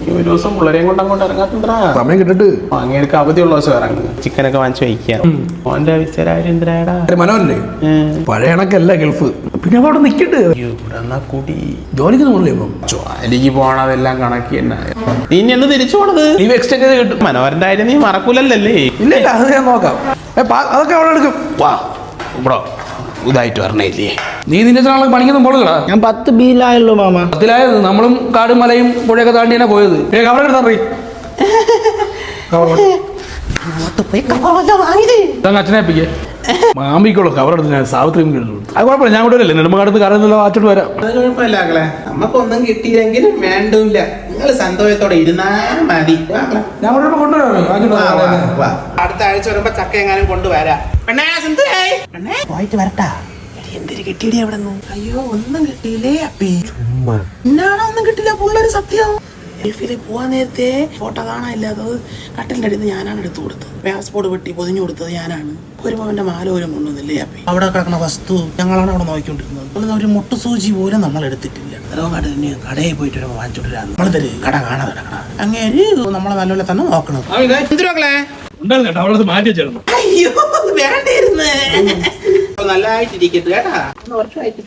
ഒരു ദിവസം പിള്ളേരെയും കൊണ്ട് അങ്ങോട്ട് ഇറങ്ങാത്തണ്ടാ സമയം കിട്ടിട്ട് അങ്ങേർക്ക് അവധിയുള്ള ദിവസം ഇറങ്ങുന്നത്. ചിക്കനൊക്കെ വാങ്ങിച്ചു വയ്ക്കാം. മോന്റെ വിസരായാലും എന്തിനാടാ മനോല്ലേ പഴയ കണക്കല്ല ഗൾഫ്. പിന്നെ അവിടെ നിക്കട്ട് കൂടി ജോലിക്ക് പോകണല്ലേ ഇപ്പം. ജോലിക്ക് പോണതെല്ലാം കണക്കി തന്നെ. നീ ഇനി എന്ന് തിരിച്ചു പോണത്? ലീവ് എക്സ്റ്റെൻഡ് ചെയ്ത് കിട്ടും. മനോഹരന്റെ കാര്യം നീ മറക്കൂലല്ലേ? ഇല്ല അത് ഞാൻ നോക്കാം. അതൊക്കെ അവിടെ എടുക്കും. വാ ബ്രോ ഇതായിട്ട് വരണേല്ലേ? നീ നിന്റെ നാളെ പണിക്കൊന്നും പോകണ. ഞാൻ 10 ബിയിലായല്ലോ മാമ. 10 നമ്മളും കാടും മലയും പുഴയൊക്കെ താണ്ടി തന്നെ പോയത്. കവർ എടുത്താ അച്ഛനെ ഏൽപ്പിക്കേ. മാമിക്കുള്ളൂ കവർ എടുത്ത് ഞാൻ സാവിത്രി അത് കുഴപ്പമില്ല. ഞാൻ കൊണ്ടുവരല്ലേ നെടുമകാടുന്ന് കറന്നില്ല വാച്ചിട്ട് വരാം. അത് കുഴപ്പമില്ല മക്കളെ. നമുക്കൊന്നും കിട്ടിയില്ലെങ്കിലും വേണ്ടില്ല. നിങ്ങൾ സന്തോഷത്തോടെ ഇരുന്നാ മതി. ഞാൻ കൊണ്ടുവരാം. അടുത്ത ആഴ്ച വരുമ്പോ ചക്ക എങ്ങാനും കൊണ്ടുവരാം. പോയിട്ട് വരട്ടാ. എന്തിനു കിട്ടിയടി അവിടെ നിന്ന്? അയ്യോ ഒന്നും കിട്ടിയില്ലേ അപ്പി. എന്നാണോ ഒന്നും കിട്ടില്ല പുള്ളൊരു സത്യം. ഗൾഫിൽ പോവാൻ നേരത്തെ ഫോട്ടോ കാണാനില്ലാത്തത് കട്ടലിന്റെ അടിയിൽ നിന്ന് ഞാനാണ് എടുത്തു കൊടുത്തത്. പാസ്പോർട്ട് വെട്ടി പൊതിഞ്ഞു കൊടുത്തത് ഞാനാണ്. ഒരു പവന്റെ മാല പോലും കൊണ്ടുവന്നില്ലേ അപ്പി. അവിടെ കിടക്കുന്ന വസ്തു ഞങ്ങളാണ് അവിടെ നോക്കിക്കൊണ്ടിരുന്നത്. ഒരു മുട്ടുസൂചി പോലും നമ്മൾ എടുത്തിട്ടില്ല. കടയിൽ പോയിട്ട് വാങ്ങിച്ചോണ്ടിരാന്ന് നമ്മൾ തരും. കട കാണാതെ കിടക്കണം. അങ്ങേര് നമ്മളെ നല്ലപോലെ തന്നെ നോക്കണം. അയ്യോ വേണ്ടിരുന്നു. നല്ലതായിട്ടിരിക്കട്ടെ കേട്ടാ. വർഷമായിട്ട്